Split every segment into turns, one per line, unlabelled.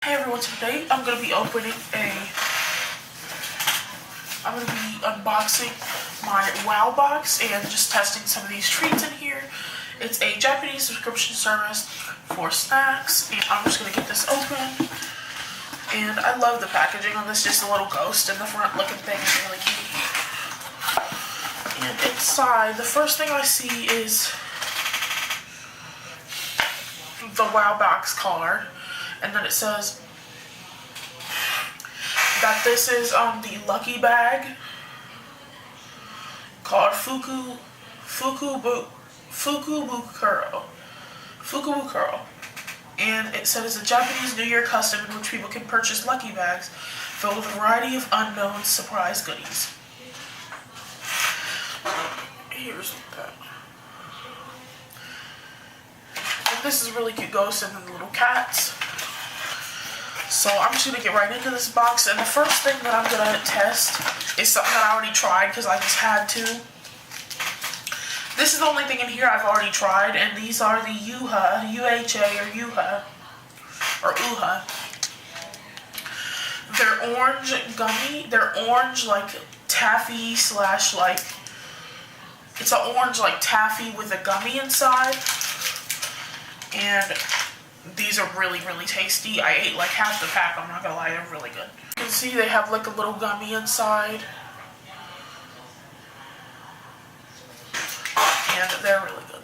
Hey everyone, today I'm going to be unboxing my WOWBOX and just testing some of these treats in here. It's a Japanese subscription service for snacks, and I'm just going to get this open. And I love the packaging on this, just a little ghost in the front looking thing is really cute. And inside, the first thing I see is the WOWBOX collar. And then it says that this is the lucky bag called Fukubukuro. And it said it's a Japanese New Year custom in which people can purchase lucky bags filled with a variety of unknown surprise goodies. Here's that. And this is really cute ghosts and then the little cats. So I'm just going to get right into this box, and the first thing that I'm going to test is something that I already tried because I just had to. This is the only thing in here I've already tried, and these are the UHA. They're orange gummy, they're orange like taffy slash like, it's an orange like taffy with a gummy inside, and these are really, really tasty. I ate like half the pack, I'm not gonna lie, they're really good. You can see they have like a little gummy inside. And they're really good.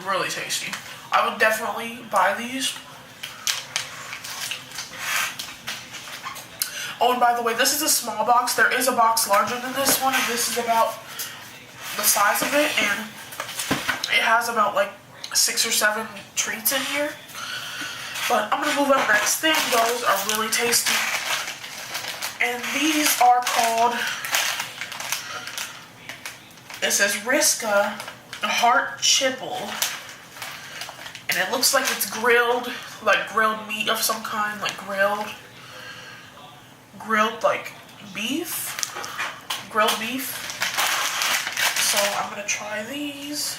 Really tasty. I would definitely buy these. Oh, and by the way, this is a small box. There is a box larger than this one, and this is about the size of it, and it has about like 6 or 7 treats in here. But I'm gonna move on next thing. Those are really tasty, and these are called, it says Riska Heart Chipple, and it looks like it's grilled, like grilled meat of some kind, like grilled like grilled beef. So I'm gonna try these.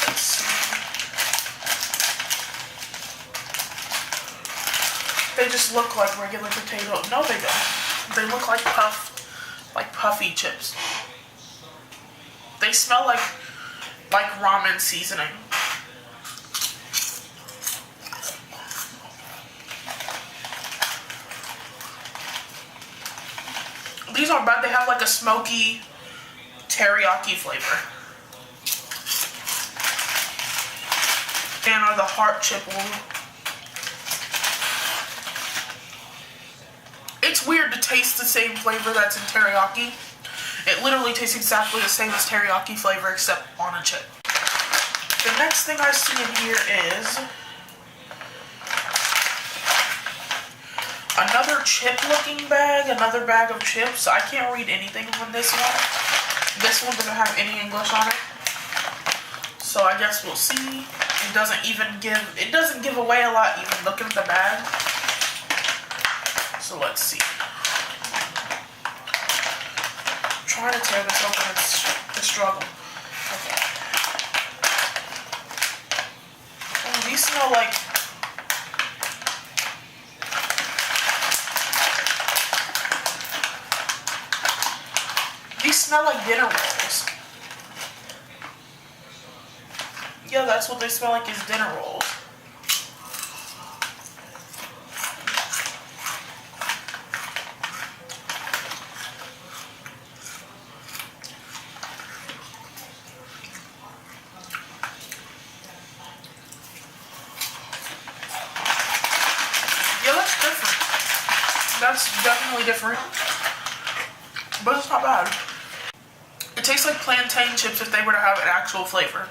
Let's see. They just look like regular potato. No, they don't. They look like puffy chips. They smell like ramen seasoning. These aren't bad. They have like a smoky teriyaki flavor. And are the heart chipple. It's weird to taste the same flavor that's in teriyaki. It literally tastes exactly the same as teriyaki flavor except on a chip. The next thing I see in here is another chip-looking bag, another bag of chips. I can't read anything on this one. This one doesn't have any English on it. So I guess we'll see. It doesn't give away a lot even looking at the bag. So let's see. I'm trying to tear this open, it's a struggle. Okay. Oh, these smell like, dinner rolls. Yeah, that's what they smell like, is dinner rolls. Yeah, that's different. That's definitely different. But it's not bad. It tastes like plantain chips if they were to have an actual flavor.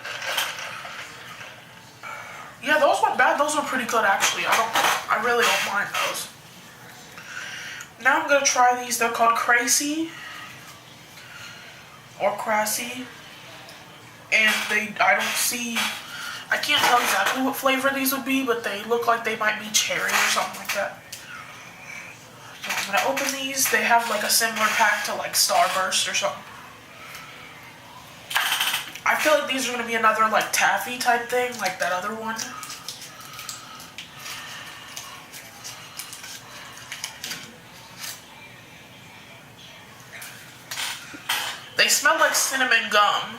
Yeah, those weren't bad. Those were pretty good actually. I really don't mind those. Now I'm gonna try these. They're called Crazy or Crassy, and I can't tell exactly what flavor these would be, but they look like they might be cherry or something like that. I'm gonna open these. They have like a similar pack to like Starburst or something. I feel like these are gonna be another like taffy type thing, like that other one. They smell like cinnamon gum,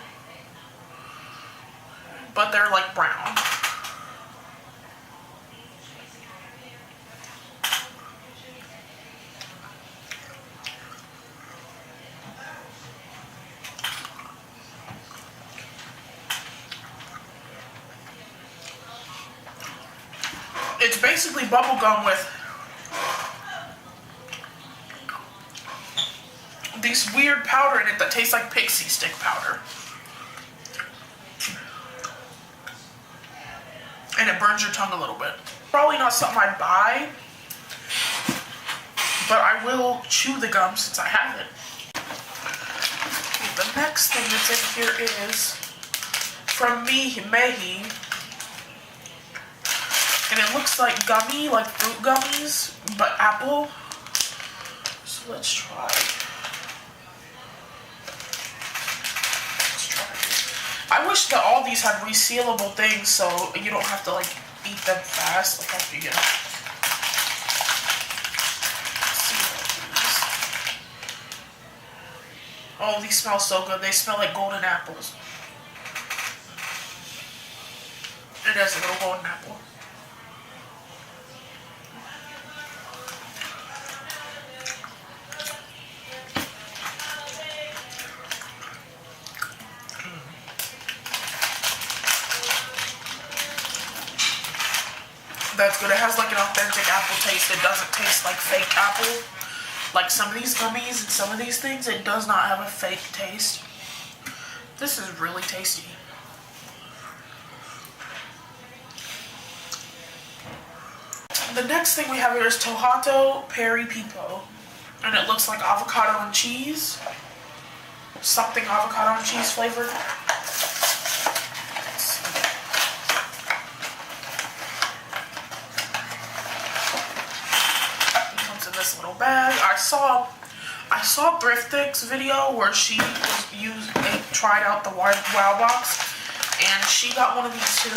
but they're like brown. It's basically bubble gum with these weird powder in it that tastes like pixie stick powder. And it burns your tongue a little bit. Probably not something I'd buy, but I will chew the gum since I have it. Okay, the next thing that's in here is from Mehi. And it looks like gummy, like fruit gummies, but apple. So let's try. I wish that all these had resealable things so you don't have to like eat them fast, like after you get them. Oh, these smell so good. They smell like golden apples. It has a little golden apple. That's good. It has like an authentic apple taste. It doesn't taste like fake apple. Like some of these gummies and some of these things, it does not have a fake taste. This is really tasty. The next thing we have here is Tohato Peri Pipo. And it looks like avocado and cheese. Something avocado and cheese flavored. This little bag. I saw Thriftic's video where she tried out the WOWBOX, and she got one of these too.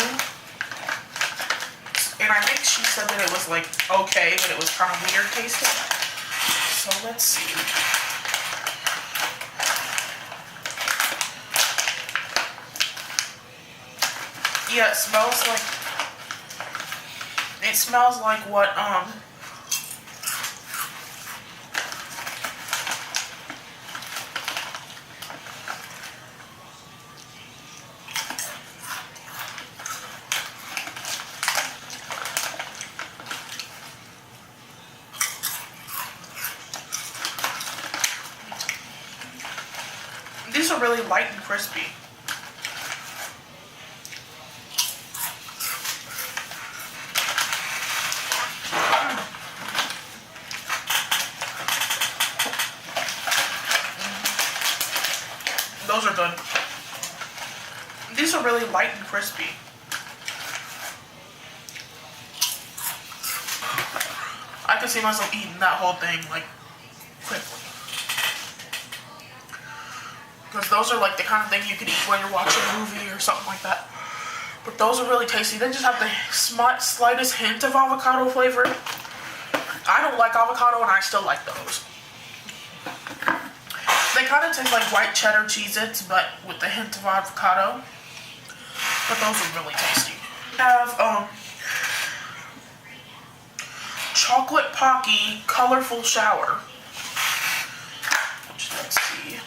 And I think she said that it was like okay, but it was kind of weird tasting. So let's see. Yeah, it smells like what these are really light and crispy. Those are good. These are really light and crispy. I could see myself eating that whole thing like quickly. Because those are like the kind of thing you could eat when you're watching a movie or something like that. But those are really tasty. They just have the slightest hint of avocado flavor. I don't like avocado and I still like those. They kind of taste like white cheddar Cheez-Its, but with the hint of avocado. But those are really tasty. We have Chocolate Pocky Colorful Shower. Which, let's see.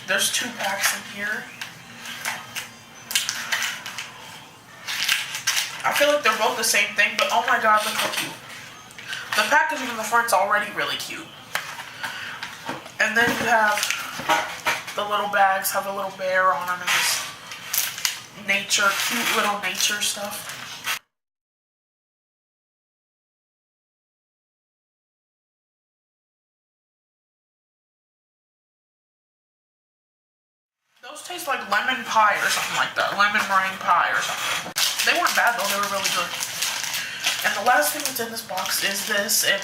There's 2 packs in here. I feel like they're both the same thing, but oh my god, look how cute. The packaging in the front's already really cute. And then you have the little bags have a little bear on them and this cute little nature stuff. Those taste like lemon pie or something like that. Lemon meringue pie or something. They weren't bad though, they were really good. And the last thing that's in this box is this, and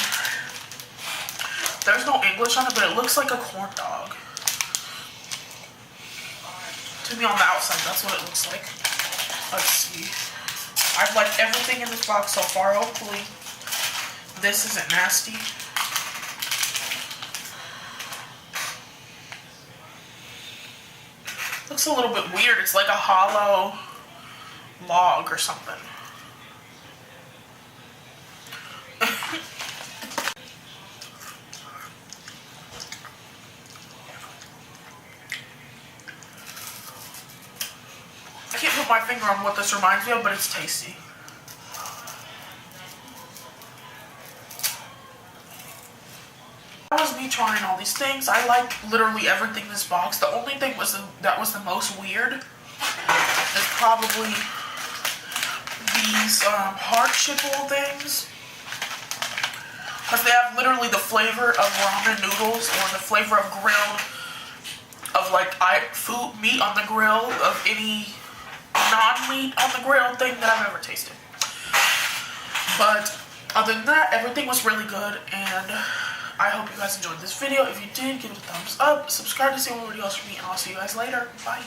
There's no English on it, but it looks like a corn dog. To me on the outside, that's what it looks like. Let's see. I've liked everything in this box so far. Hopefully this isn't nasty. Looks a little bit weird. It's like a hollow log or something. I can't put my finger on what this reminds me of, but it's tasty. That was me trying all these things. I like literally everything in this box. The only thing that was the most weird is probably these heart chipple things. Because they have literally the flavor of ramen noodles or the flavor of grilled, of like food, meat on the grill, of any non-meat on the grill thing that I've ever tasted. But other than that, everything was really good, and I hope you guys enjoyed this video. If you did, give it a thumbs up, subscribe to see more videos from me, and I'll see you guys later. Bye.